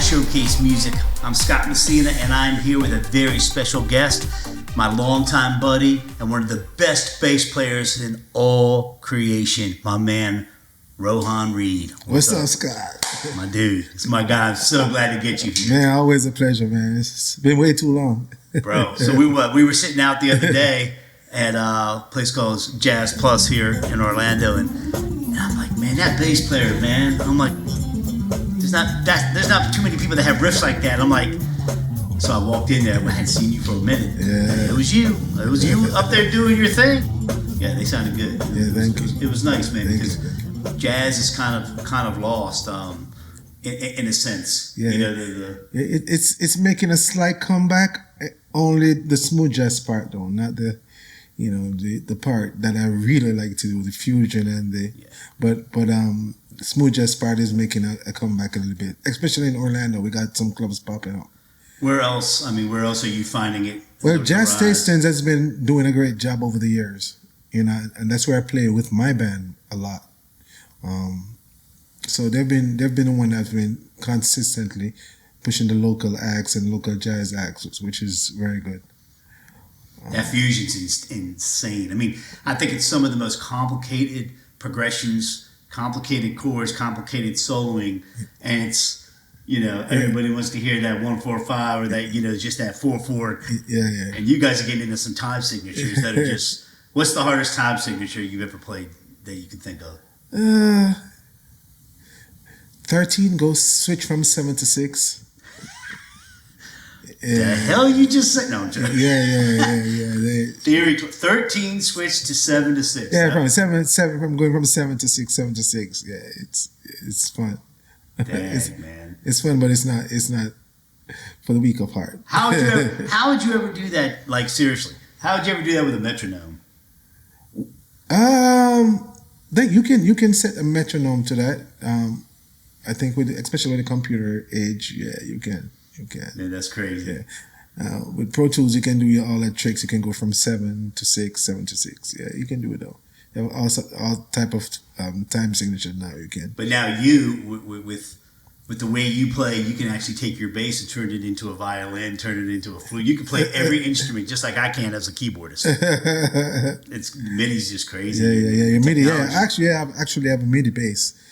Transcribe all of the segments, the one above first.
iShowcase Music. I'm Scott Messina, and I'm here with a very special guest, my longtime buddy and one of the best bass players in all creation, my man, Rohan Reid. What's up, Scott? My dude. It's my guy. I'm so glad to get you here. Man, always a pleasure, man. It's been way too long. Bro, so we were sitting out the other day at a place called Jazz Plus here in Orlando, and I'm like, man, that bass player, man. I'm like, there's not too many people that have riffs like that. I'm like, so I walked in there. I hadn't seen you for a minute. Yeah. It was you up there doing your thing. Yeah, they sounded good. Yeah, thank you. It was nice, man, Thank because jazz is kind of lost, in a sense. Yeah, you know, it's making a slight comeback. Only the smooth jazz part, though, not the part that I really like to do, the fusion and but smooth jazz part is making a comeback a little bit, especially in Orlando. We got some clubs popping up. Where else are you finding it? Well, Jazz Tastings has been doing a great job over the years, and that's where I play with my band a lot. So they've been the one that's been consistently pushing the local acts and local jazz acts, which is very good. That fusion's insane. I mean, I think it's some of the most complicated progressions, complicated chords, complicated soloing, and it's, everybody wants to hear that 1-4-5 or that, just that 4/4. Yeah. And you guys are getting into some time signatures that are just. What's the hardest time signature you've ever played that you can think of? 13 goes switch from 7 to 6. The hell you just said? No, I'm joking. Yeah. Theory 13 switch to 7 to 6. Yeah, from from going from 7 to 6, 7 to 6. Yeah, it's fun. Dang, man. It's fun, but it's not for the weak of heart. How would you ever do that? Like, seriously, how would you ever do that with a metronome? You can set a metronome to that. I think especially with the computer age, yeah, you can. Man, that's crazy. Yeah. With Pro Tools, you can do all that tricks. You can go from 7 to 6, 7 to 6. Yeah, you can do it though. You have all type of time signature now. You can. But now with the way you play, you can actually take your bass and turn it into a violin, turn it into a flute. You can play every instrument just like I can as a keyboardist. MIDI's just crazy. Yeah. MIDI. Yeah, actually, I have a MIDI bass.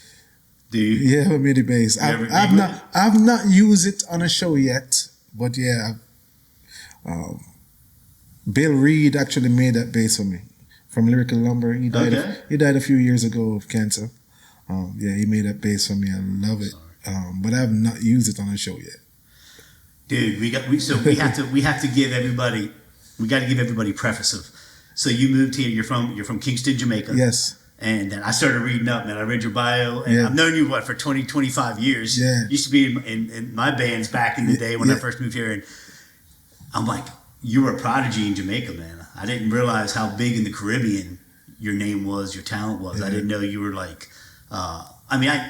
Do you? Yeah, I have a MIDI bass. I've not used it on a show yet, but yeah, Bill Reid actually made that bass for me from Lyrical Lumber. He died a few years ago of cancer. He made that bass for me. I love it. But I have not used it on a show yet. Dude, we have to give everybody. We got to give everybody preface of. So you moved here. You're from Kingston, Jamaica. Yes. And then I started reading up, man. I read your bio, and I've known you for 20, 25 years. Yeah. Used to be in my bands back in the day when I first moved here, and I'm like, you were a prodigy in Jamaica, man. I didn't realize how big in the Caribbean your name was, your talent was. I didn't know you were like. I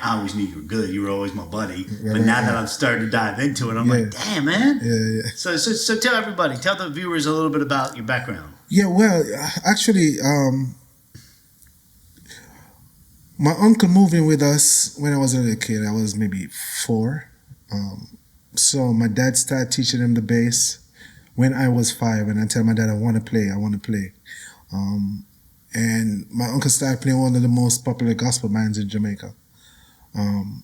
always knew you were good. You were always my buddy. But now that I'm starting to dive into it, I'm like, damn, man. Yeah. So tell the viewers a little bit about your background. Yeah, well, actually, my uncle moved in with us when I was a little kid. I was maybe 4. So my dad started teaching him the bass when I was 5. And I tell my dad, I want to play. And my uncle started playing one of the most popular gospel bands in Jamaica. And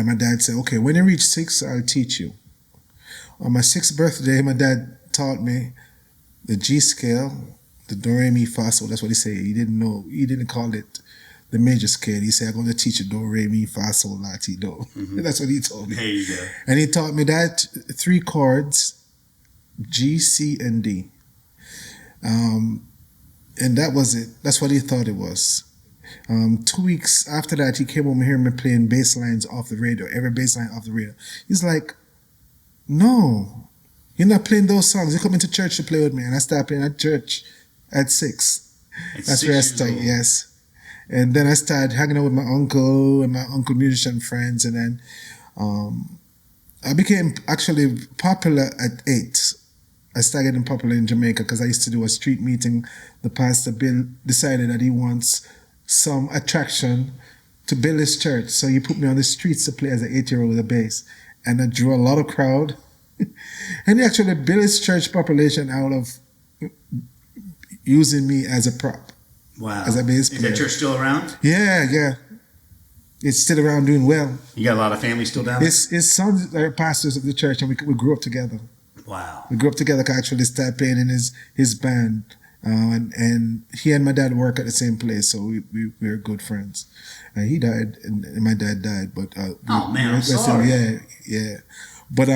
my dad said, okay, when you reach 6, I'll teach you. On my 6th birthday, my dad taught me the G scale, the Do, Re, Mi, Fa, Sol. That's what he said. He didn't call it the major scale. He said, I'm going to teach you Do, Re, Mi, Fa, Sol, La, Ti, Do. Mm-hmm. That's what he told me. There you go. And he taught me that 3 chords, G, C, and D. And that was it. That's what he thought it was. 2 weeks after that, he came home and heard me playing bass lines off the radio, every bass line off the radio. He's like, no, you're not playing those songs. You come into church to play with me. And I started playing at church at 6. That's where I started, yes. And then I started hanging out with my uncle and my uncle musician friends. And then I became actually popular at 8. I started getting popular in Jamaica because I used to do a street meeting. The pastor Bill decided that he wants some attraction to build his church. So he put me on the streets to play as an 8-year-old with a bass. and I drew a lot of crowd. And he actually built his church population out of using me as a prop. Wow. As a bass player. Is that church still around? Yeah. It's still around doing well. You got a lot of family still down there? His sons are pastors of the church, and we grew up together. Wow. We grew up together. I actually started playing in his band. And he and my dad work at the same place, so we were good friends. He died, and my dad died. But oh man, I'm sorry. Yeah. But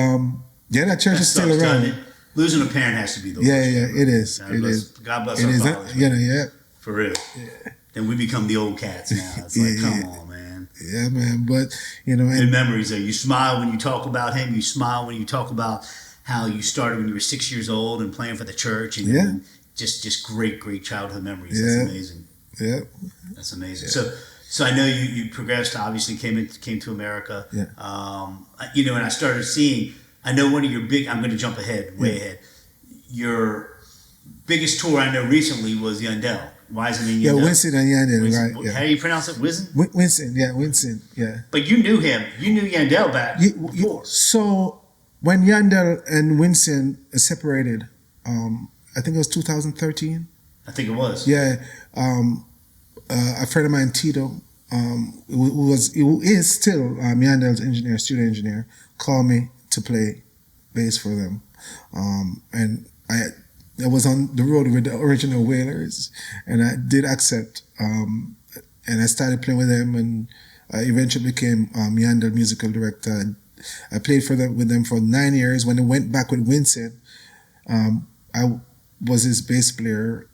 that church is still around. Losing a parent has to be the worst. Yeah. It is. God bless our fathers. Yeah. For real. Yeah. Then we become the old cats now. It's like, come on, man. Yeah, man. But and memories there. You smile when you talk about him. You smile when you talk about how you started when you were 6 years old and playing for the church. And just great childhood memories. That's amazing. Yeah. That's amazing. Yeah. So I know you progressed. Obviously, came to America. Yeah. And I started seeing. I know one of your big. I'm going to jump way ahead. Your biggest tour I know recently was Yandel. Wiseman and Yandel. Yeah, Winston and Yandel, right? Yeah. How do you pronounce it? Winston. Winston. Yeah. But you knew him. You knew Yandel back before. So when Yandel and Winston separated, I think it was 2013. I think it was. Yeah. A friend of mine, Tito, who is still Yandel's studio engineer, called me to play bass for them. And I was on the road with the original Wailers, and I did accept. And I started playing with them, and I eventually became Yandel musical director. And I played with them for 9 years. When I went back with Winston, I was his bass player.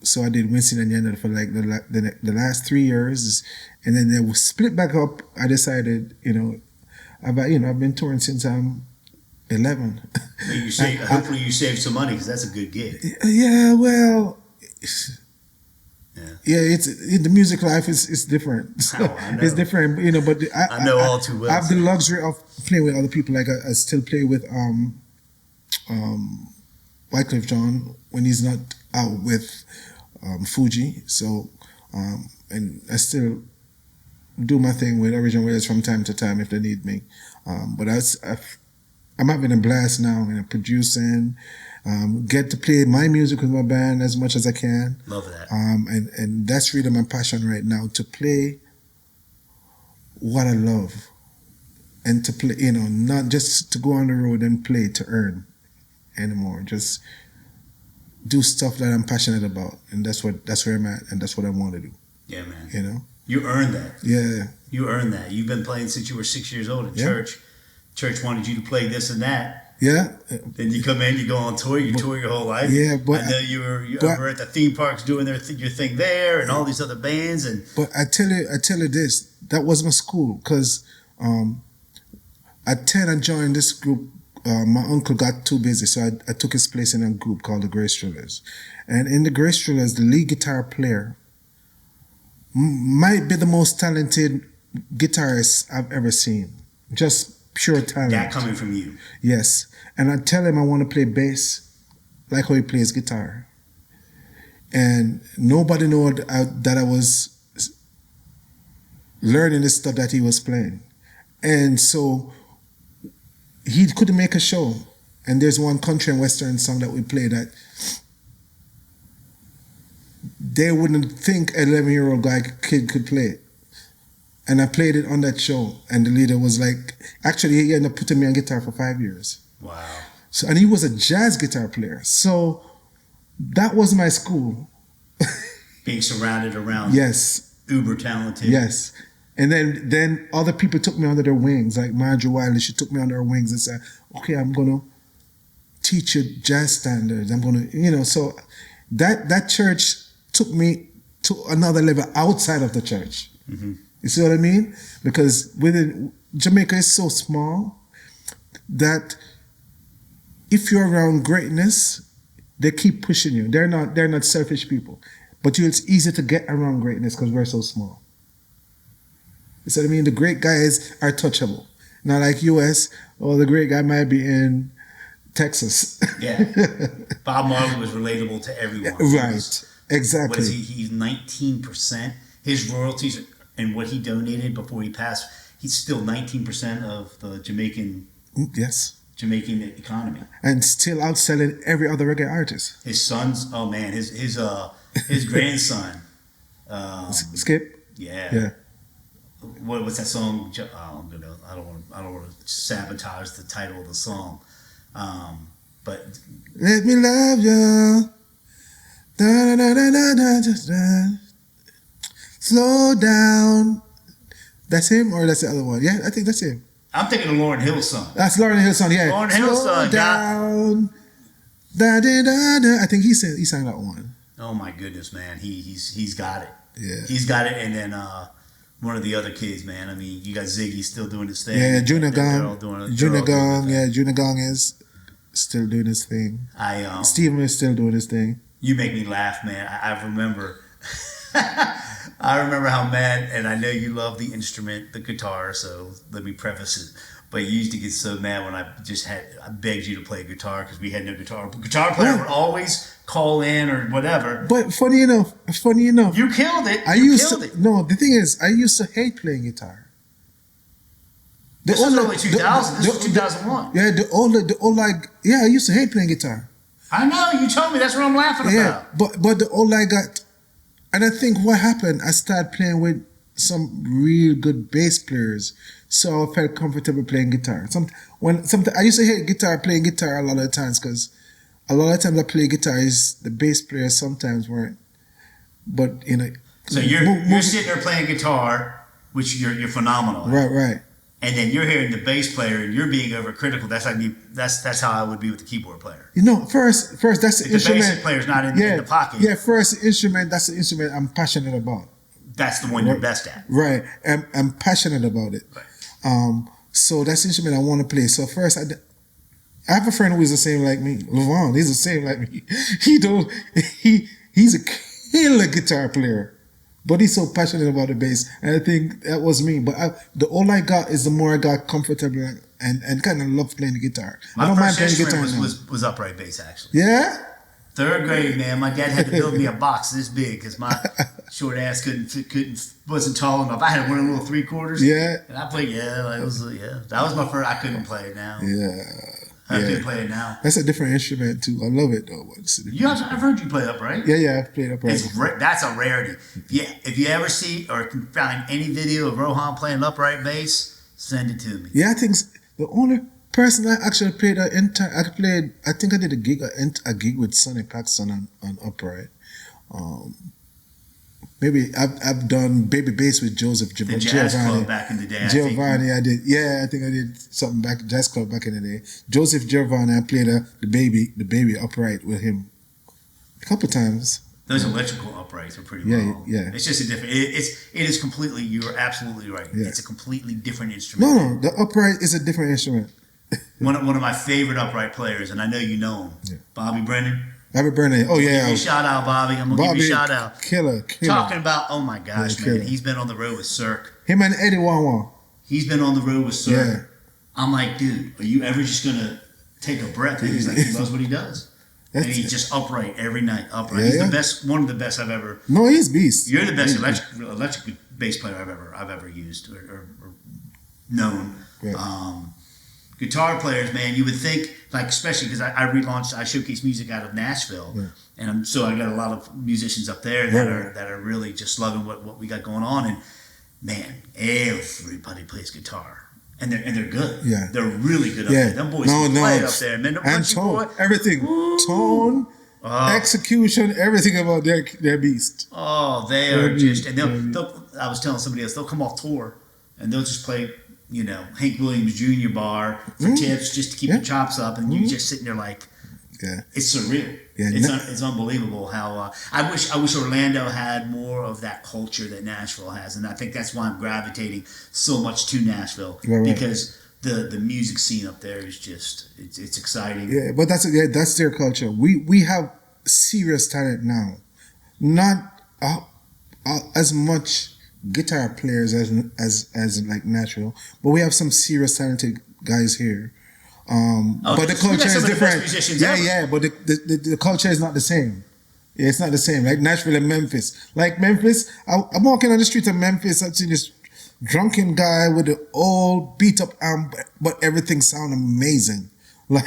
So I did Winston and Yandel for like the last 3 years, and then they were split back up. I decided, I've been touring since I'm 11. Hopefully you saved some money, because that's a good gig. Yeah, well, it's the music life is different. So I know. It's different, but I know all too well. I have the luxury of playing with other people. Like I still play with Wycliffe John when he's not out with Fuji. So and I still do my thing with original Wailers from time to time if they need me. But I'm having a blast now, producing. Get to play my music with my band as much as I can. Love that. And that's really my passion right now, to play what I love, and to play, not just to go on the road and play to earn anymore. Just do stuff that I'm passionate about, and that's where I'm at, and that's what I want to do. Yeah, man. You earned that. Yeah. You earned that. You've been playing since you were 6 years old at church. Church wanted you to play this and that. Yeah. Then you come in, you go on tour, you tour your whole life. Yeah, but I know you were at the theme parks doing your thing there, and all these other bands. But I tell you this, that was my school, because at 10 I joined this group. My uncle got too busy, so I took his place in a group called the Grace Drillers. And in the Grace Drillers, the lead guitar player might be the most talented guitarist I've ever seen. Just pure talent. That coming from you. Yes. And I tell him I want to play bass like how he plays guitar. And nobody knew that I was learning the stuff that he was playing. And so he couldn't make a show. And there's one country and western song that we play that they wouldn't think an 11-year-old kid could play it. And I played it on that show, and the leader was like, actually, he ended up putting me on guitar for 5 years. Wow. So, and he was a jazz guitar player. So that was my school. Being surrounded around. Yes. Uber talented. Yes. And then other people took me under their wings, like Marjorie Wiley. She took me under her wings and said, okay, I'm going to teach you jazz standards. I'm going to, so that church took me to another level outside of the church. Mm-hmm. You see what I mean? Because Jamaica is so small that if you're around greatness, they keep pushing you. They're not selfish people. But it's easy to get around greatness because we're so small. You see what I mean? The great guys are touchable. Not like US, the great guy might be in Texas. Yeah. Bob Marley was relatable to everyone. Right. Exactly. What is he? He's 19%. His royalties and what he donated before he passed, he's still 19% of the Jamaican Yes. Jamaican economy. And still outselling every other reggae artist. His sons, oh man, his grandson. Skip? Yeah. What's that song? I don't want to sabotage the title of the song. But let me love you. Da, da, da, da, da, da, da. Slow down. That's him or that's the other one? Yeah, I think that's him. I'm thinking of Lauryn Hill's son. That's Lauryn Hill's son, yeah. Lauryn Hill's son. Slow down. Da, da, da, da. I think he sang that one. Oh my goodness, man. He's got it. Yeah. He's got it. And then one of the other kids, man. I mean, you got Ziggy still doing his thing. Yeah, Junior Gong. Junior Gong is still doing his thing. Steven is still doing his thing. You make me laugh, man. I remember I remember how mad, and I know you love the instrument, the guitar, so let me preface it. But you used to get so mad when I begged you to play guitar because we had no guitar. But guitar player would always call in or whatever. But funny enough, you killed it. No, the thing is, I used to hate playing guitar. This was early 2000. This was 2001. Yeah, I used to hate playing guitar. I know, you told me. That's what I'm laughing about. Yeah, but the old I got, and I think what happened, I started playing with some real good bass players, so I felt comfortable playing guitar. I used to hate playing guitar a lot of times because a lot of times I play guitar is the bass players sometimes weren't, but So you're sitting there playing guitar, which you're phenomenal at. Right. And then you're hearing the bass player and you're being overcritical. That's how I would be with the keyboard player. First that's the if instrument. The bass player's not in the pocket. Yeah, first instrument. That's the instrument I'm passionate about. That's the one you're best at. Right, I'm passionate about it. Right. So that's the instrument I want to play. So first, I have a friend who is the same like me. Rohan, he's the same like me. He's a killer guitar player. But he's so passionate about the bass, and I think that was me. But the all I got is the more I got comfortable and kind of love playing the guitar. I don't mind playing guitar now. Was upright bass actually. Yeah. 3rd grade, man. My dad had to build me a box this big because my short ass wasn't tall enough. I had one of the little 3/4. Yeah. And I played. That was my first. I couldn't play it now. Yeah. I couldn't play it now. That's a different instrument too. I love it though. I've heard you play upright. Yeah, I've played upright. That's a rarity. If you ever see or can find any video of Rohan playing upright bass, send it to me. Yeah, I think the only person I actually played I think I did a gig with Sonny Paxson on upright. Maybe I've done baby bass with Joseph the jazz club back in the day. Giovanni, I did. Yeah, I think I did something back jazz club back in the day. Joseph Giovanni, I played the baby upright with him a couple times. Those electrical uprights are pretty long. Yeah. It's just a different. It is completely. You are absolutely right. Yeah. It's a completely different instrument. No, the upright is a different instrument. one of my favorite upright players, and I know you know him, Bobby Brennan. Bobby Brennan. Oh yeah. Give me a shout out, Bobby. I'm gonna give you a shout out. Killer. Talking about, oh my gosh, man. He's been on the road with Cirque. Him and Eddie Wawa. He's been on the road with Cirque. Yeah. I'm like, dude, are you ever just gonna take a breath? And he's like, he loves what he does. And he's just upright every night. Upright. He's the best, one of the best I've ever. No, he's beast. You're the best electric bass player I've ever used or known. Yeah. Guitar players, man, you would think, like, especially because I relaunched iShowcase Music out of Nashville, and so I got a lot of musicians up there that are really just loving what we got going on, and man, everybody plays guitar, and they're good. Yeah, they're really good up there. Them boys can play up there, man. And tone, everything, tone, execution, everything about their beast. Oh, they are just, and they'll. I was telling somebody else, they'll come off tour, and they'll just play. Hank Williams Jr. bar for tips just to keep the chops up, and you just sitting there like, it's surreal. Yeah, it's unbelievable how I wish Orlando had more of that culture that Nashville has, and I think that's why I'm gravitating so much to Nashville because the music scene up there is just it's exciting. Yeah, but that's their culture. We have serious talent now, not as much guitar players as like Nashville, but we have some serious talented guys here. But the culture is different. But the culture is not the same. Yeah, it's not the same. Like Nashville and Memphis. Like Memphis, I'm walking on the street of Memphis. I've seen this drunken guy with an old beat up amp, but everything sound amazing. Like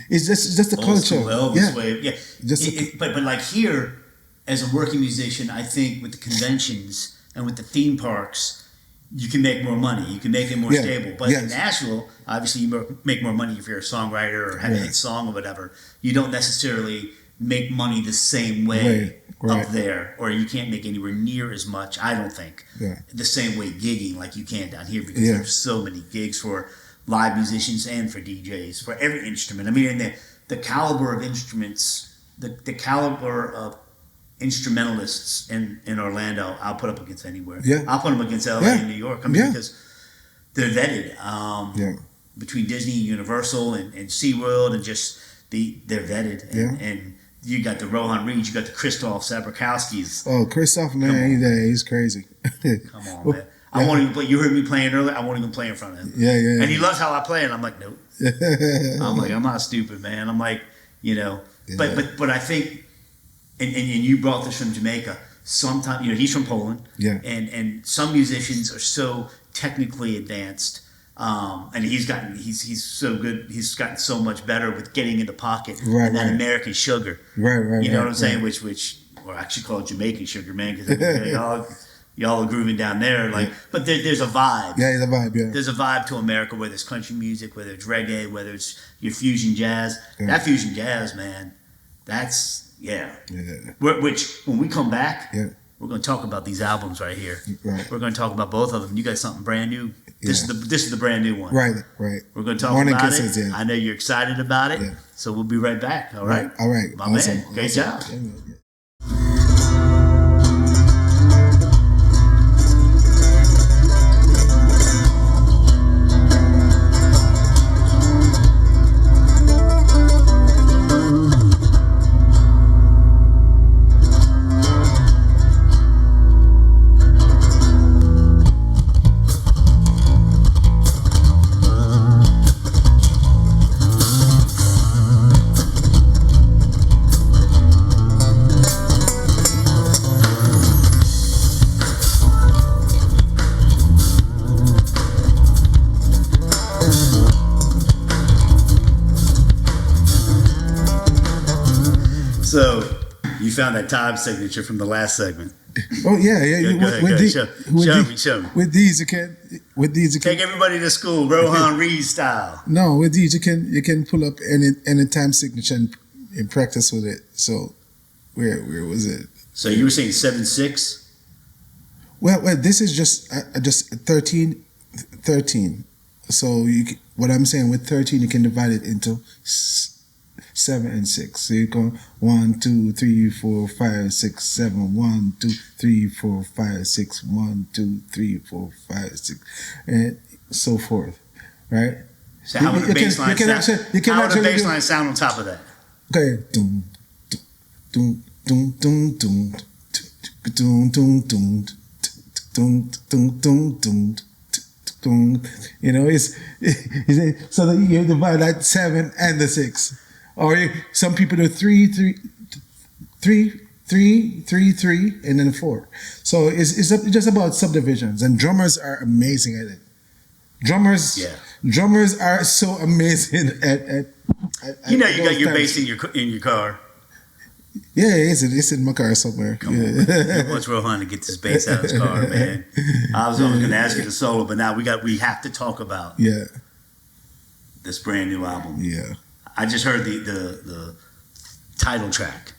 it's just the Old culture. school Elvis wave. Yeah. Just but like here, as a working musician, I think with the conventions and with the theme parks, you can make more money. You can make it more stable. But in Nashville, obviously, you make more money if you're a songwriter or have a hit song or whatever. You don't necessarily make money the same way up there, or you can't make anywhere near as much, I don't think, the same way gigging like you can down here, because there's so many gigs for live musicians and for DJs, for every instrument. I mean, the caliber of instruments, the caliber of instrumentalists in Orlando, I'll put up against anywhere. I'll put them against LA and New York. I mean, because they're vetted. Between Disney, Universal, and SeaWorld, and just they're vetted. And you got the Rohan Reid, you got the Christoph Sabrikowskis. Oh, Christoph, man, he's crazy. Come on, man. I won't even play. You heard me playing earlier. I won't even play in front of him. And he loves how I play, and I'm like, nope. I'm like, I'm not stupid, man. I'm like, but I think, and you brought this from Jamaica. Sometimes, he's from Poland. And some musicians are so technically advanced. And he's so good. He's gotten so much better with getting in the pocket and that American sugar. You know what I'm saying? Which, or actually call it Jamaican sugar, man, because y'all are grooving down there. But there's a vibe. There's a vibe. There's a vibe to America, whether it's country music, whether it's reggae, whether it's your fusion jazz. That fusion jazz, man, that's Which when we come back, we're going to talk about these albums right here. We're going to talk about both of them. You got something brand new. This is the brand new one. Right. We're going to talk about it. I know you're excited about it. So we'll be right back. All right. My man. Great job. So, you found that time signature from the last segment. Oh yeah. Go ahead. Show me. With these you can. Take everybody to school, Rohan Reid style. No, with these you can pull up any time signature and practice with it. So, where was it? So you were saying 7/6? Well, this is just 13. So what I'm saying, with 13 you can divide it into 7 and 6. So you go 1, 2, 3, 4, 5, 6, 7. 1, 2, 3, 4, 5, 6. 1, 2, 3, 4, 5, 6, and so forth. Right? So how would the bass line sound on top of that? Okay. Doom, doom, doom, doom, doom, doom, doom, doom, doom, doom, doom, doom. It's so that you divide that 7 and the 6. Or some people do 3, 3, 3, and then 4. So it's just about subdivisions, and drummers are amazing at it. Drummers are so amazing at you got your bass in your car. Yeah, it's in my car somewhere. Come on, man. Wants Rohan to get this bass out of his car, man. I was only going to ask you to solo, but now we have to talk about this brand new album. Yeah. I just heard the title track,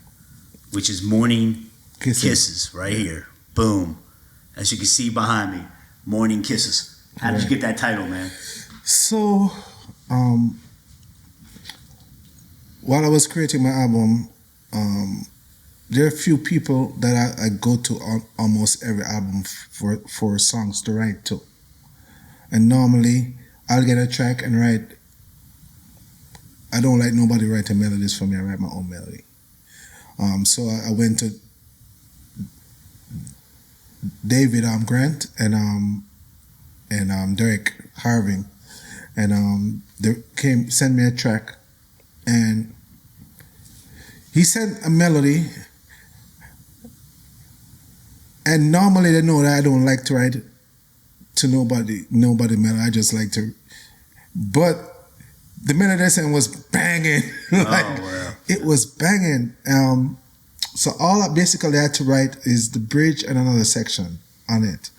which is Morning Kisses right here. Boom. As you can see behind me, Morning Kisses. How did you get that title, man? So, while I was creating my album, there are a few people that I go to on almost every album for songs to write to. And normally, I'll get a track and write. I don't like nobody writing melodies for me. I write my own melody. So I went to David Grant and Derek Harving, and they sent me a track, and he sent a melody, And normally they know that I don't like to write to nobody melody. I just like to, but the melody I sang was banging. It was banging. So all I basically had to write is the bridge and another section on it.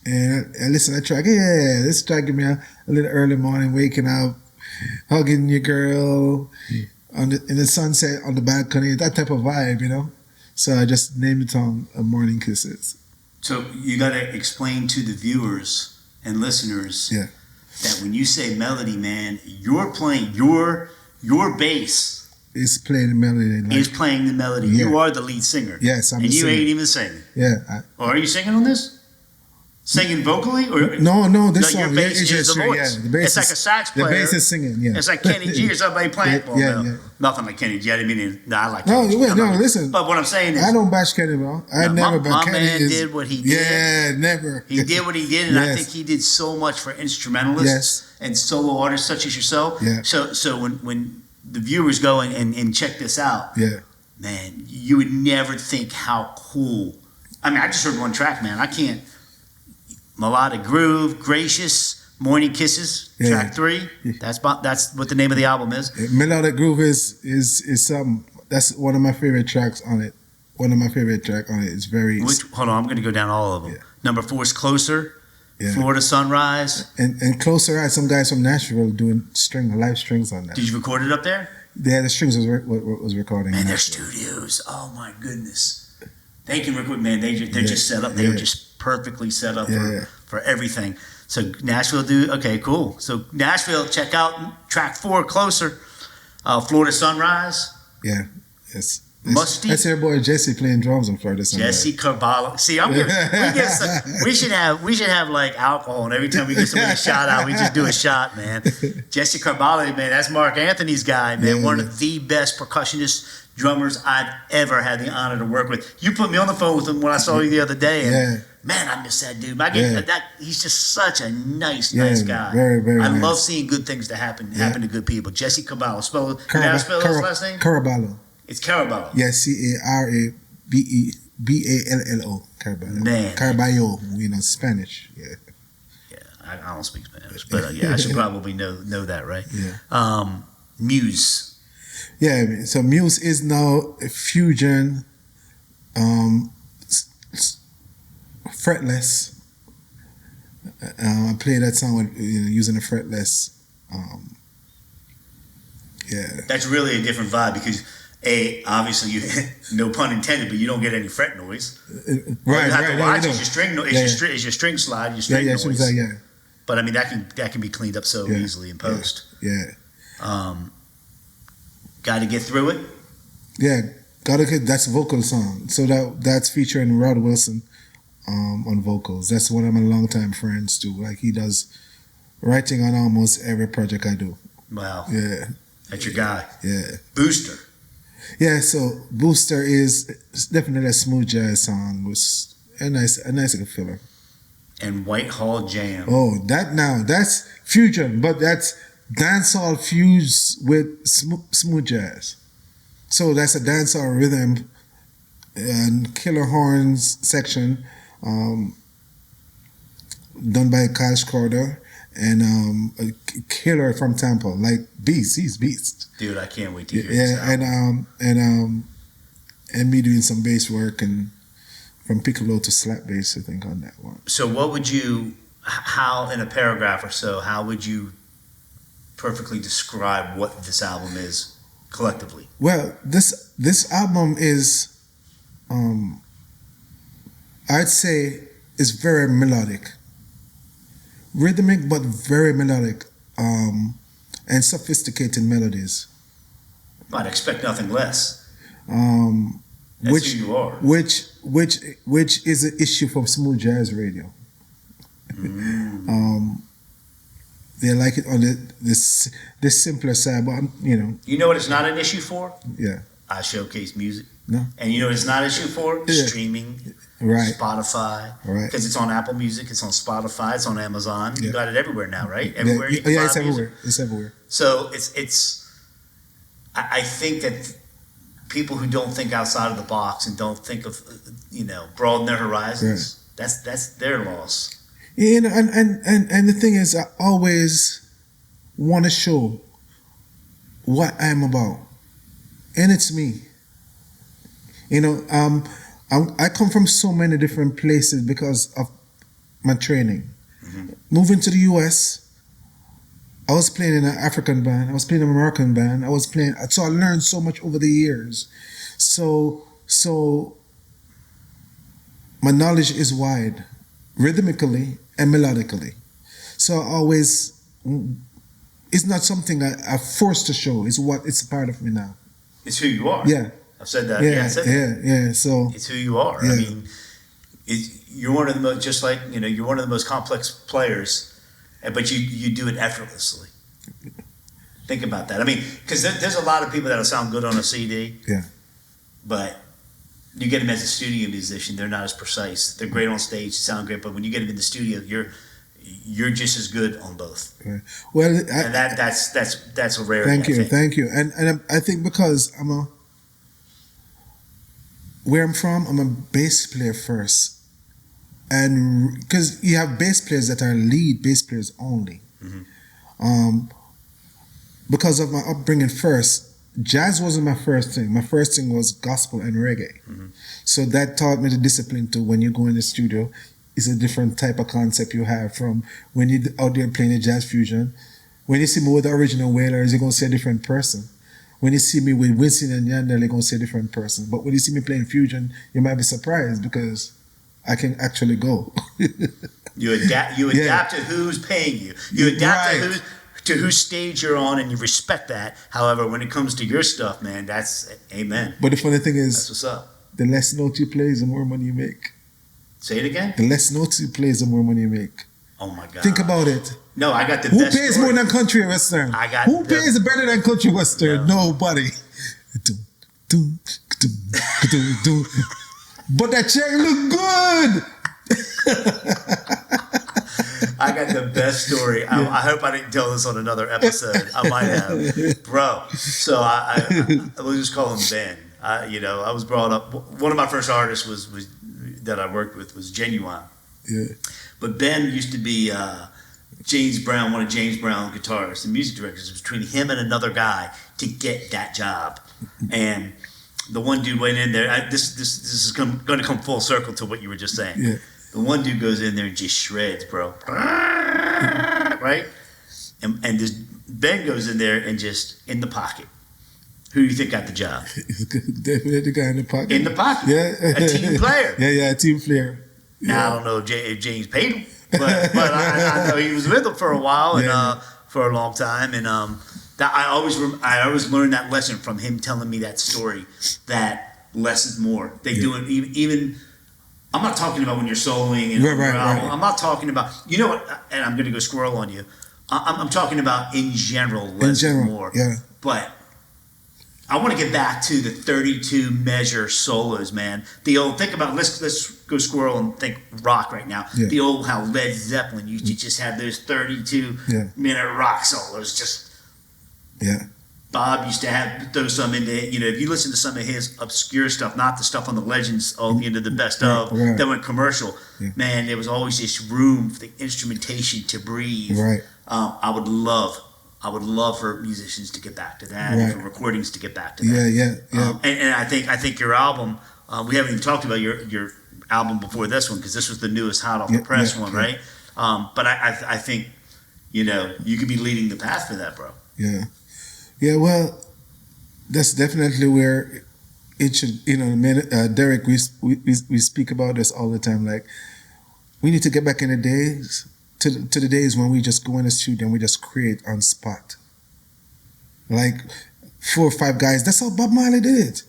And I listened to the track. Yeah, this track give me a little early morning, waking up, hugging your girl in the sunset on the balcony, that type of vibe, you know. So I just named the song "Morning Kisses." So you got to explain to the viewers and listeners that when you say melody, man, you're playing your bass is playing the melody. Is playing the melody. Yeah. You are the lead singer. Yes, I'm. And the you singer. Ain't even singing. Yeah. Or are you singing on this? Singing vocally, or no, this song. Your bass is just the voice. Yeah, the bass it's like a sax player. The bass is singing. Yeah, it's like Kenny G or somebody playing. Nothing like Kenny G. I didn't mean to. I like. No, Kenny G. Listen. But what I'm saying is, I don't bash Kenny, bro. I never. My man did what he did. Yeah, never. He did what he did, and I think he did so much for instrumentalists and solo artists such as yourself. Yeah. So when the viewers go and check this out, man, you would never think how cool. I mean, I just heard one track, man. I can't. Melodic Groove, Gracious, Morning Kisses, track 3. That's what the name of the album is. Melodic Groove is something. That's one of my favorite tracks on it. It's very. Hold on, I'm going to go down all of them. Number 4 is Closer. Florida Sunrise. And Closer had some guys from Nashville doing live strings on that. Did you record it up there? Yeah, the strings was recording. Man, their studios. Oh my goodness. They can record. Man, they're just set up. They were just perfectly set up for everything. So Nashville okay, cool. So Nashville, check out track 4, Closer. Florida Sunrise. Yeah, yes. Musty. That's your boy Jesse playing drums on Florida Sunrise. Jesse Carballo. See, we should have like alcohol, and every time we get somebody a shout out, we just do a shot, man. Jesse Carballo, man, that's Mark Anthony's guy, man. One of the best percussionists, drummers I've ever had the honor to work with. You put me on the phone with him when I saw you the other day, and man, I miss that dude. He's just such a nice guy. Very, very I nice. love seeing good things to happen to good people. Jesse Carballo. Spell his last name? Carballo. It's Caraballo. Yeah, Carabello. Carballo. Man. Carballo, Spanish. Yeah. Yeah, I don't speak Spanish, but I should probably know that, right? Yeah. Muse. Yeah, so Muse is now a fusion, fretless. I play that song with, using a fretless. That's really a different vibe because obviously you no pun intended, but you don't get any fret noise. Right. It's your string. It's your string slide. Your string noise. Yeah. But I mean that can be cleaned up so easily in post. Yeah. Got to get through it. Yeah, that's a vocal song. So that's featuring Rod Wilson on vocals. That's one of my longtime friends too. Like he does writing on almost every project I do. Wow. Yeah. That's your guy. Yeah. Booster. Yeah, so Booster is definitely a smooth jazz song. It was a nice little filler. And Whitehall Jam. Oh, that's fusion, but that's dancehall fused with smooth jazz. So that's a dancehall rhythm and killer horns section done by Kyle Schroeder and a killer from Tampa, like Beast. He's Beast. Dude, I can't wait to hear this album. And me doing some bass work and from piccolo to slap bass, I think, on that one. So how in a paragraph or so, how would you perfectly describe what this album is collectively? Well, this album is, I'd say, is very melodic. Rhythmic, but very melodic, and sophisticated melodies. I'd expect nothing less. Which who you are. Which is an issue from smooth jazz radio. They like it on this simpler side, but You know what it's not an issue for? Yeah. iShowcase music. No. And you know what it's not an issue for? Streaming. Right. Spotify. Right. Because it's on Apple Music, it's on Spotify, it's on Amazon. You got it everywhere now, right? Everywhere yeah, you can find it's everywhere. music. It's everywhere. So I think that people who don't think outside of the box and don't think of, broaden their horizons. Yeah. That's their loss. And the thing is, I always want to show what I'm about, and it's me. I come from so many different places because of my training. Mm-hmm. Moving to the US, I was playing in an African band. I was playing in an American band. So I learned so much over the years. So my knowledge is wide, rhythmically and melodically. So I always, it's not something I forced to show. It's a part of me now. It's who you are. Yeah. I've said that. Yeah. So it's who you are. Yeah. I mean, you're one of the most, just like, you're one of the most complex players, but you do it effortlessly. Think about that. I mean, because there's a lot of people that'll sound good on a CD. Yeah. But you get them as a studio musician, they're not as precise. They're great on stage, sound great, but when you get them in the studio, you're just as good on both. Right. Well, and that's a rarity. Thank you. And I think because where I'm from, I'm a bass player first. And because you have bass players that are lead bass players only. Mm-hmm. Because of my upbringing first, jazz wasn't my first thing. My first thing was gospel and reggae. Mm-hmm. So that taught me the discipline to when you go in the studio, it's a different type of concept you have from when you're out there playing a jazz fusion. When you see me with the original Wailers, you're going to see a different person. When you see me with Winston and Yandel, you're going to see a different person. But when you see me playing fusion, you might be surprised because I can actually go. You adapt to who's paying you. You adapt to whose stage you're on, and you respect that. However, when it comes to your stuff, man, that's amen. But the funny thing is, that's what's up. The less notes you play, the more money you make. Say it again? The less notes you play, the more money you make. Oh my God. Think about it. No, I got the Who best pays story. more than country and western? Who pays better than country western? No. Nobody. But that check look good. I got the best story. I hope I didn't tell this on another episode. I might have. Bro, so we'll just call him Ben. I was brought up, one of my first artists was that I worked with was Genuine. Yeah. But Ben used to be James Brown, one of James Brown's guitarists and music directors. It was between him and another guy to get that job. And the one dude went in there. This is going to come full circle to what you were just saying. Yeah. The one dude goes in there and just shreds, bro. Right? And this Ben goes in there and just in the pocket. Who do you think got the job? Definitely the guy in the pocket. In the pocket. Yeah. A team player. Yeah, a team player. Now, yeah. I don't know if James paid him, but I know he was with him for a while and for a long time. And I always learned that lesson from him telling me that story, that less is more. They do it even I'm not talking about when you're soloing and right. I'm not talking about, you know what, and I'm going to go squirrel on you. I'm talking about in general, less is more. Yeah. But I want to get back to the 32 measure solos, man. The old, think about, let's go squirrel and think rock right now. Yeah. The old, how Led Zeppelin used to just have those 32 minute rock solos. Just, Bob used to throw some into, if you listen to some of his obscure stuff, not the stuff on the Legends, the best of, that went commercial, man, there was always this room for the instrumentation to breathe. Right. I would love for musicians to get back to that, and for recordings to get back to that. Yeah. And I think your album, we haven't even talked about your album before this one, because this was the newest hot off the press one, right? But I think, you could be leading the path for that, bro. Yeah. Yeah, well, that's definitely where it should, Derek, we speak about this all the time. Like, we need to get back in the days, to the days when we just go in the studio and we just create on spot. Like 4 or 5 guys. That's how Bob Marley did it.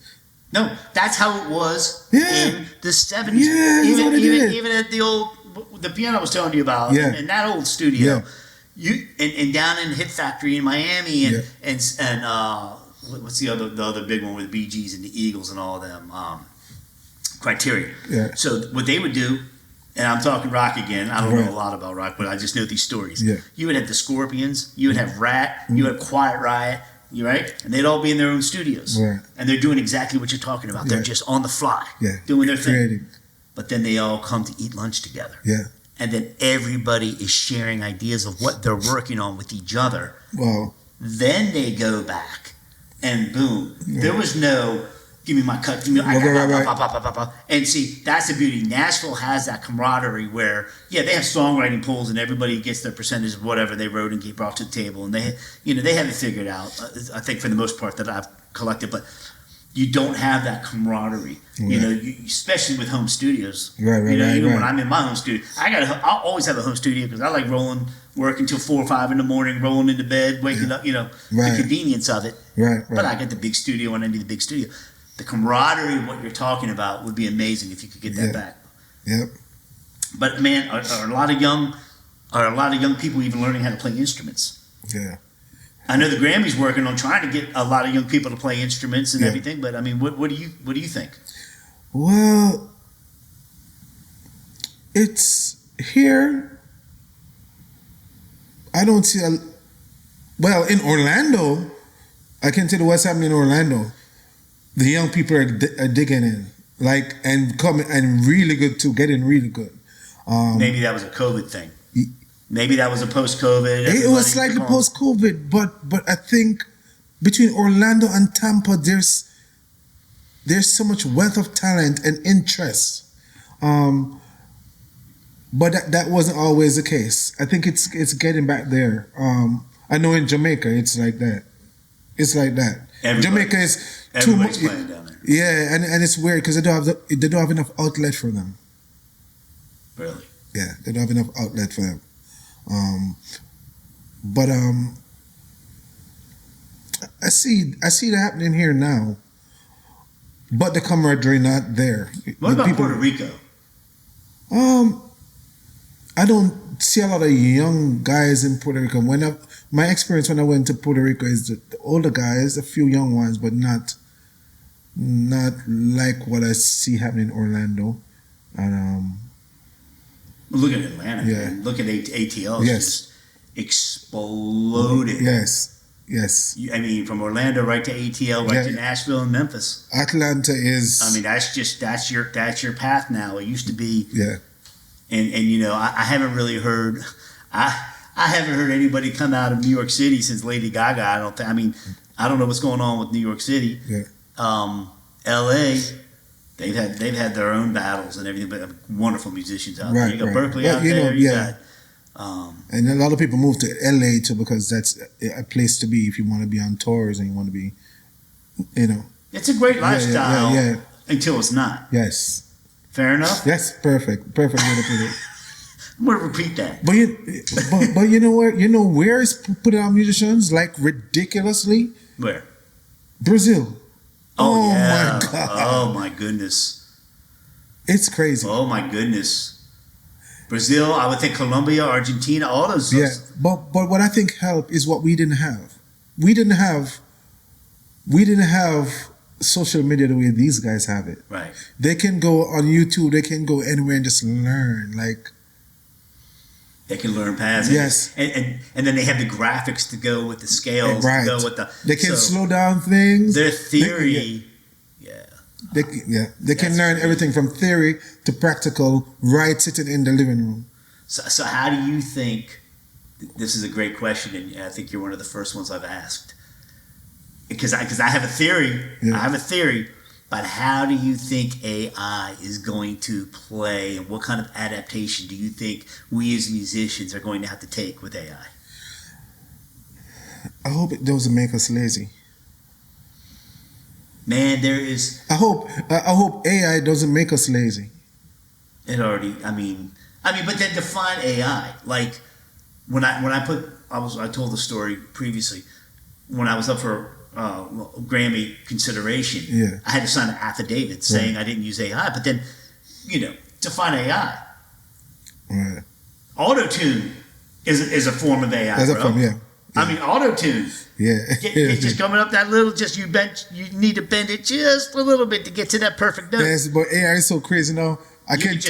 No, that's how it was in the 70s. Yeah, even at the piano I was telling you about, in that old studio. And down in Hit Factory in Miami and what's the other big one with Bee Gees and the Eagles and all of them, Criteria. Yeah. So what they would do, and I'm talking rock again. I don't know a lot about rock, but I just know these stories. Yeah. You would have the Scorpions. You would have Rat. You would have Quiet Riot. You right? And they'd all be in their own studios. Right. And they're doing exactly what you're talking about. They're just on the fly, doing their thing. But then they all come to eat lunch together. Yeah. And then everybody is sharing ideas of what they're working on with each other. Wow. Then they go back and boom. Yeah. There was no, give me my cut, give me and see, that's the beauty. Nashville has that camaraderie where, they have songwriting pools and everybody gets their percentage of whatever they wrote and brought to the table. And they have it figured out, I think, for the most part that I've collected. But you don't have that camaraderie, especially with home studios. Right. When I'm in my home studio, I'll always have a home studio because I like working till 4 or 5 in the morning, rolling into bed, waking up, the convenience of it. Right. But I get the big studio when I need the big studio. The camaraderie of what you're talking about would be amazing if you could get that back. Yep. But man, are a lot of young people even learning how to play instruments? Yeah. I know the Grammys working on trying to get a lot of young people to play instruments and everything, but I mean, what do you think? Well, it's here. I don't see in Orlando, I can tell you what's happening in Orlando. The young people are digging in, and coming and really good too, getting really good. Maybe that was a COVID thing. Maybe that was a post-COVID. It was slightly post-COVID, but I think between Orlando and Tampa, there's so much wealth of talent and interest. But that wasn't always the case. I think it's getting back there. I know in Jamaica, it's like that. It's like that. Jamaica is too much. Playing down there. Yeah, and it's weird because they don't have enough outlet for them. Really? Yeah, they don't have enough outlet for them. I see that happening here now, but the camaraderie not there. What about Puerto Rico? I don't see a lot of young guys in Puerto Rico. My experience when I went to Puerto Rico is the older guys, a few young ones, but not like what I see happening in Orlando. And look at Atlanta. Yeah. Man. Look at ATL. Yes. Just exploded. Yes. I mean, from Orlando right to ATL, right to Nashville and Memphis. Atlanta is. I mean, that's your path now. It used to be. Yeah. And I haven't really heard. I haven't heard anybody come out of New York City since Lady Gaga. I don't know what's going on with New York City. Yeah. LA. They've had their own battles and everything, but wonderful musicians out there. You got Berkeley out there. You got, and a lot of people move to LA too because that's a place to be if you want to be on tours and you want to be, It's a great lifestyle until it's not. Yes. Fair enough? Yes, perfect way to put it. I'm going to repeat that. But you know where? You know where is putting on musicians like ridiculously? Where? Brazil. Oh my God. Oh my goodness. It's crazy. Oh my goodness. Brazil, I would think Colombia, Argentina, all those. Yeah, but what I think helped is what we didn't have. We didn't have social media the way these guys have it. Right. They can go on YouTube, they can go anywhere and just learn. They can learn paths. Yes. And then they have the graphics to go with the scales. Right. To go with they can slow down things. Their theory. They can learn everything from theory to practical right sitting in the living room. So how do you think, this is a great question, and I think you're one of the first ones I've asked. Because I have a theory. Yeah. I have a theory. But how do you think AI is going to play, and what kind of adaptation do you think we as musicians are going to have to take with AI? I hope it doesn't make us lazy. Man, there is. I hope AI doesn't make us lazy. It already. I mean, but then define AI. Like I told the story previously when I was up for Grammy consideration. Yeah. I had to sign an affidavit saying I didn't use AI. But then, define AI. Right. Auto-tune is a form of AI. That's a form, yeah. I mean, auto-tune. Yeah. It's just coming up that little. Just you need to bend it just a little bit to get to that perfect note. Yes, but AI is so crazy now. I can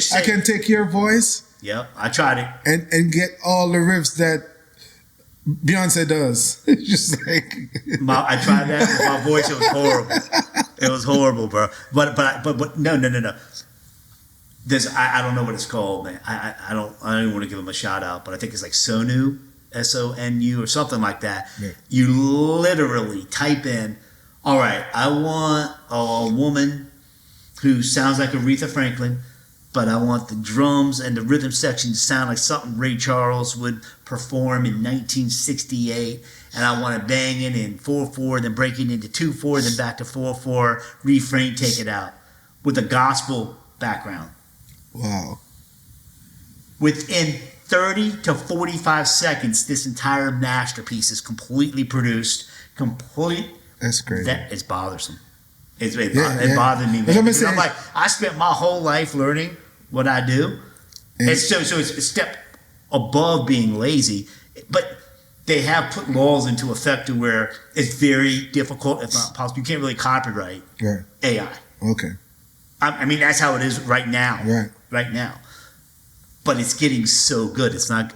take your voice. Yep, I tried it. And get all the riffs that Beyonce does. It's just like I tried that with my voice. It was horrible. It was horrible, bro. But no. I don't know what it's called, man. I don't even want to give him a shout out, but I think it's like Sonu, SONU or something like that. Yeah. You literally type in, all right, I want a woman who sounds like Aretha Franklin, but I want the drums and the rhythm section to sound like something Ray Charles would perform in 1968. And I want to bang it in 4/4, then break it into 2/4, then back to 4/4, refrain, take it out, with a gospel background. Wow. Within 30 to 45 seconds, this entire masterpiece is completely produced. That's crazy. That is bothersome. It bothered me, man. I'm like, I spent my whole life learning what I do. It's so it's a step above being lazy. But they have put laws into effect to where it's very difficult, if not possible. You can't really copyright AI. Okay. I mean, that's how it is right now. Right now. But it's getting so good. It's not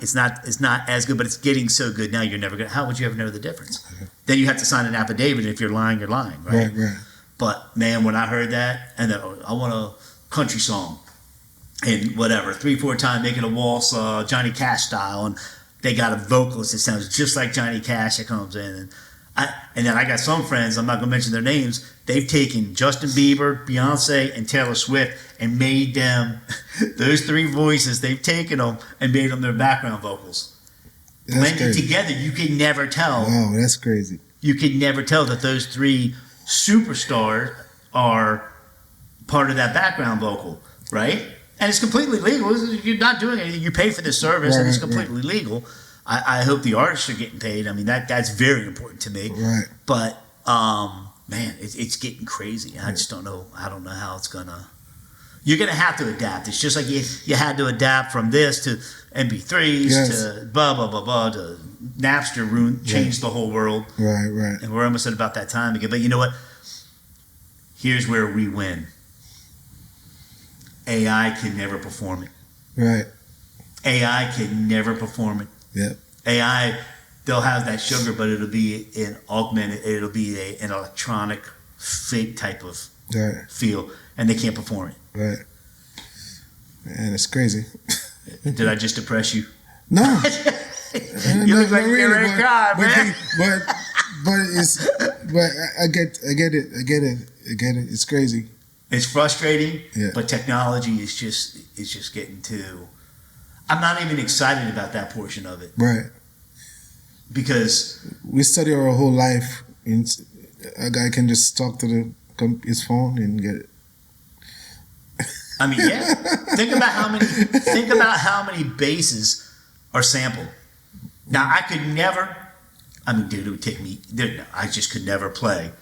as good, but it's getting so good now. You're never gonna. How would you ever know the difference? Okay. Then you have to sign an affidavit. If you're lying, you're lying, right? Right. But man, when I heard that, and then I want a country song, and whatever, 3-4 time making a waltz, Johnny Cash style, and they got a vocalist that sounds just like Johnny Cash that comes in, and then I got some friends, I'm not gonna mention their names. They've taken Justin Bieber, Beyonce, and Taylor Swift and made them those three voices. They've taken them and made them their background vocals. Blended together, you can never tell. Wow, that's crazy. You can never tell that those three superstars are part of that background vocal, right? And it's completely legal. You're not doing anything. You pay for this service, and it's completely legal. I hope the artists are getting paid. I mean, that's very important to me. Right. But man, it's getting crazy. I just don't know. I don't know how it's gonna. You're gonna have to adapt. It's just like you had to adapt from this to MP3s to blah blah blah blah to Napster. Changed the whole world. Right. And we're almost at about that time again. But you know what? Here's where we win. AI can never perform it. Right. AI can never perform it. Yep. AI, they'll have that sugar, but it'll be an augmented, it'll be an electronic, fake type of feel, and they can't perform it. Right. Man, it's crazy. Did I just depress you? No. You look like you're ready to cry, man. But I get it. It's crazy. It's frustrating, but technology is just getting too. I'm not even excited about that portion of it. Right. Because we study our whole life, and a guy can just talk to his phone and get it. I mean, yeah. Think about how many basses are sampled. Now, I could never. I mean, dude, it would take me. I just could never play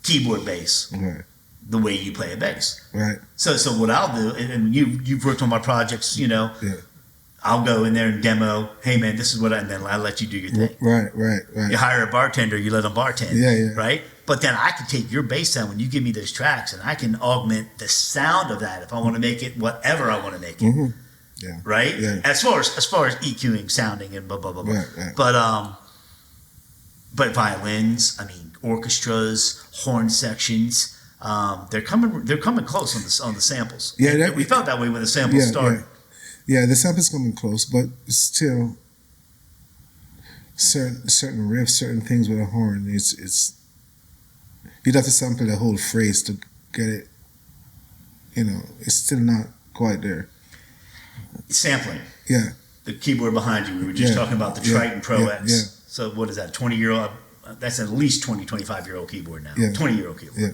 keyboard bass. Right. The way you play a bass. Right. So what I'll do, and you've worked on my projects, you know. Yeah. I'll go in there and demo. Hey man, this is what and then I let you do your thing. Right. You hire a bartender, you let them bartend. Yeah. Right. But then I can take your bass sound when you give me those tracks, and I can augment the sound of that if I want to make it whatever I want to make it. Mm-hmm. Yeah. Right. Yeah. As far as EQing, sounding, and blah blah blah blah. Right. But violins, I mean orchestras, horn sections. They're coming close on the samples. Yeah, we felt that way when the samples started. Yeah, the sample's coming close, but still, certain riffs, certain things with a horn, it's you'd have to sample the whole phrase to get it. You know, it's still not quite there. Sampling. Yeah. The keyboard behind you. We were just talking about the Triton Pro X. Yeah. So what is that? 20-year-old. That's at least 25-year-old keyboard now. Yeah. 20-year-old keyboard. Yeah.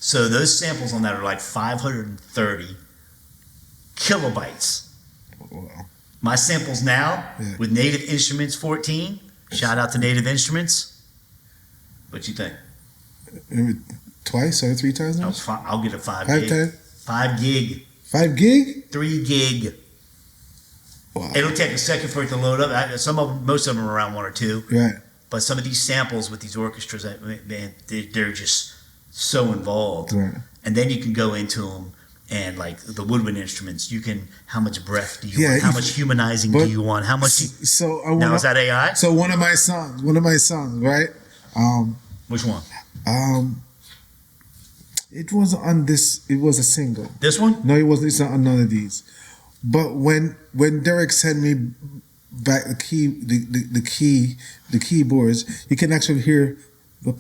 So those samples on that are like 530 kilobytes. Wow. My samples now with Native Instruments 14. Shout out to Native Instruments. What you think? Maybe twice or three times now? I'll get a 5 5 gig. times? 5 gig. 5 gig? 3 gig. Wow. It'll take a second for it to load up. Most of them are around 1 or 2. Right. But some of these samples with these orchestras, man, they're just so involved. Right. And then you can go into them and like the woodwind instruments, you can. How much breath do you want? How much humanizing do you want? How much? Now is that AI? So one of my songs, right? Which one? It was on this. It was a single. This one? No, it wasn't. It's not on none of these. But when Derek sent me back the keyboards, you can actually hear the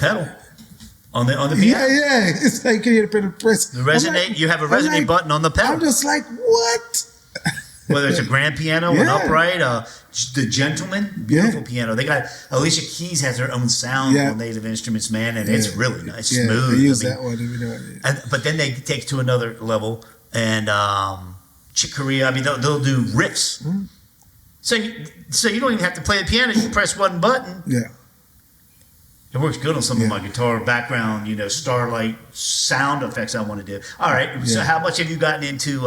pedal on the piano. Yeah. It's like you hear the pedal press. The resonate. You have a resonate button on the pedal. I'm just like, what? Whether it's a grand piano, an upright, the Gentleman, beautiful piano. They got Alicia Keys has her own sound on Native Instruments, man, and it's really nice, smooth. I use that one. But then they take it to another level, and Chick Corea. I mean, they'll do riffs. Mm. So you don't even have to play the piano. You press one button. Yeah. It works good on some of my guitar background, starlight sound effects I want to do. All right. Yeah. So how much have you gotten into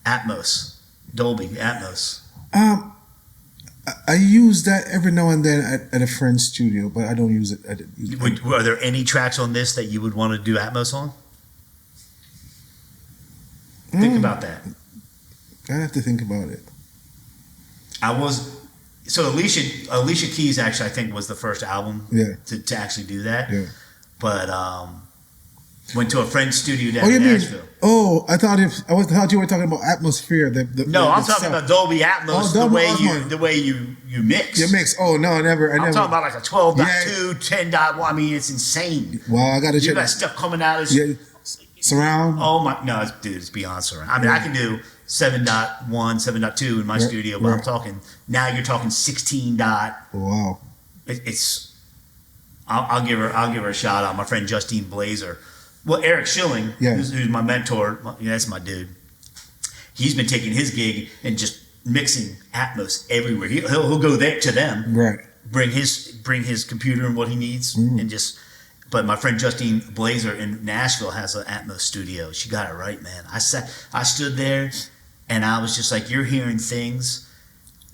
Atmos? Dolby Atmos. I use that every now and then at a friend's studio, but I don't use it. Are there any tracks on this that you would want to do Atmos on? Think about that. I have to think about it. Alicia Keys actually I think was the first album to actually do that. Yeah. But went to a friend's studio down in Nashville. I thought you were talking about Atmosphere. I'm talking about Dolby Atmos. The way you mix. You mix. Oh no, never. I'm talking about like a 12.2, 10.1. I mean, it's insane. Wow, I gotta check. You got stuff coming out of surround. Oh my, no, it's beyond surround. I mean, I can do 7.1, 7.2 in my studio, but I'm talking now. You're talking 16. Wow. I'll give her a shout out. My friend Justine Blazer. Well, Eric Schilling, who's my mentor, that's my dude. He's been taking his gig and just mixing Atmos everywhere. He'll go there to them, right? Bring his computer and what he needs, and just. But my friend Justine Blazer in Nashville has an Atmos studio. She got it right, man. I stood there, and I was just like, "You're hearing things,"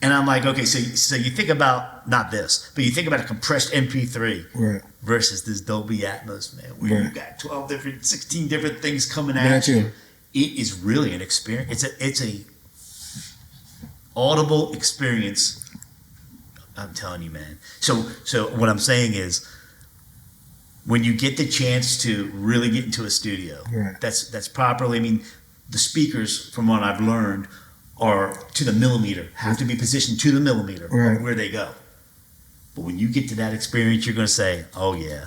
and I'm like, "Okay, so you think about not this, but you think about a compressed MP3, right? Versus this Dolby Atmos, man, where you got 16 different things coming at you. It is really an experience. It's a audible experience. I'm telling you, man. So what I'm saying is, when you get the chance to really get into a studio, that's properly. I mean, the speakers, from what I've learned, are to the millimeter. Have to be positioned to the millimeter of where they go. But when you get to that experience, you're going to say, "Oh yeah,"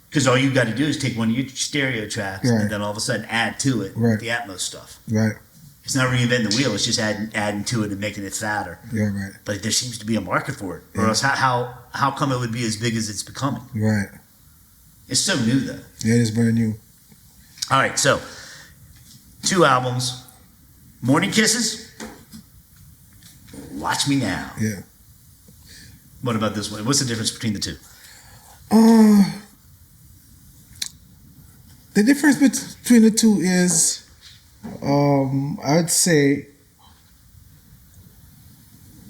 because all you got to do is take one of your stereo tracks and then all of a sudden add to it the Atmos stuff. Right. It's not reinventing the wheel; it's just adding to it and making it fatter. Yeah, right. But there seems to be a market for it, or else how come it would be as big as it's becoming? Right. It's so new though. Yeah, it's brand new. All right, so 2 albums, Morning Kisses, Watch Me Now. Yeah. What about this one? What's the difference between the two? The difference between the two is, I would say,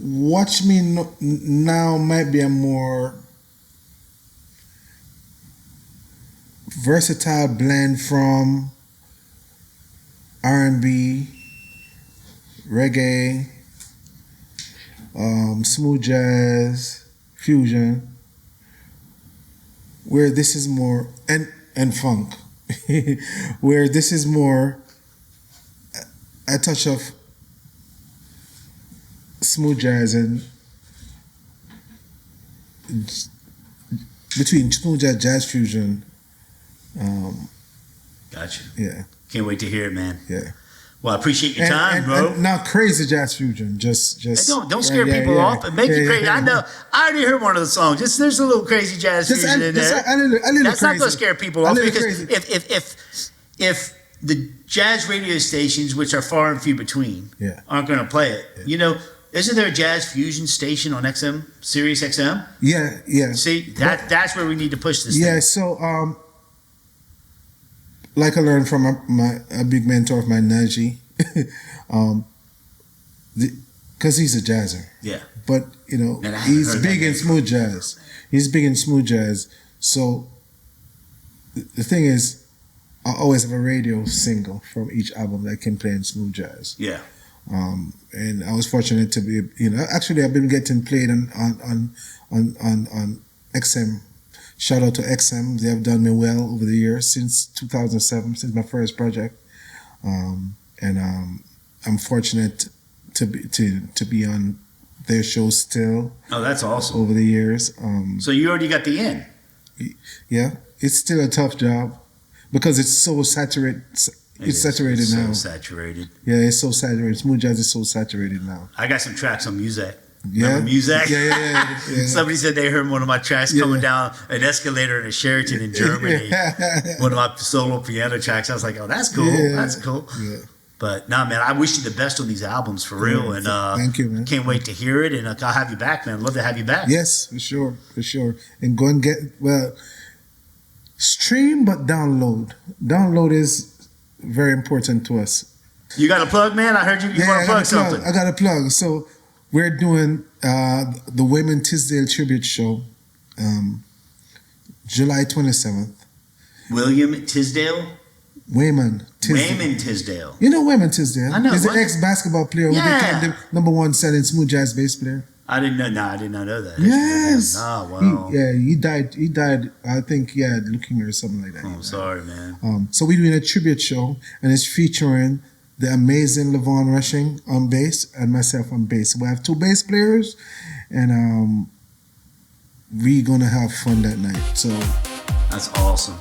Watch Me Now might be a more versatile blend from R&B, reggae, smooth jazz, fusion, where this is more and funk, where this is more a touch of smooth jazz and between smooth jazz fusion. Gotcha. Yeah. Can't wait to hear it, man. Yeah. Well, I appreciate your time, bro. And not crazy jazz fusion. Just don't scare people off. And make it crazy. I know. I already heard one of the songs. There's a little crazy jazz fusion in there. A little That's crazy. not going to scare people off because if the jazz radio stations, which are far and few between, aren't going to play it, isn't there a jazz fusion station on XM, Sirius XM? Yeah. See, that's where we need to push this. Yeah. Thing. So, like I learned from a big mentor of mine, Najee, because he's a jazzer. Yeah. But he's big in smooth jazz. He's big in smooth jazz. So the thing is, I always have a radio single from each album that I can play in smooth jazz. Yeah. And I was fortunate to be, actually I've been getting played on XM. Shout out to XM. They have done me well over the years since 2007, since my first project. I'm fortunate to be on their show still. Oh, that's awesome. Over the years. So you already got the in. Yeah, it's still a tough job because it's so saturated. It's saturated now. So saturated. Yeah, it's so saturated. Smooth jazz is so saturated now. I got some tracks on Muzak. Yeah. Remember Muzak? Yeah. Somebody said they heard one of my tracks coming down an escalator in a Sheraton in Germany. One of my solo piano tracks. I was like, oh, that's cool. Yeah. That's cool. Yeah. But nah, man, I wish you the best on these albums for real. And thank you, man. Can't wait to hear it. And I'll have you back, man. Love to have you back. Yes, for sure. And go and stream, but download. Download is very important to us. You got a plug, man? I heard you want to plug something. I got a plug. So we're doing the Wayman Tisdale tribute show, July 27th. William Tisdale? Wayman Tisdale. Wayman Tisdale. You know Wayman Tisdale? I know. He's an ex-basketball player. Yeah. Who became the #1 selling smooth jazz bass player. I didn't know. No, I did not know that. Yes. Oh, wow. He died. I think he had leukemia or something like that. Oh, I'm sorry, man. So we're doing a tribute show, and it's featuring the amazing Levon Rushing on bass and myself on bass. We have 2 bass players, and we're gonna have fun that night. So that's awesome.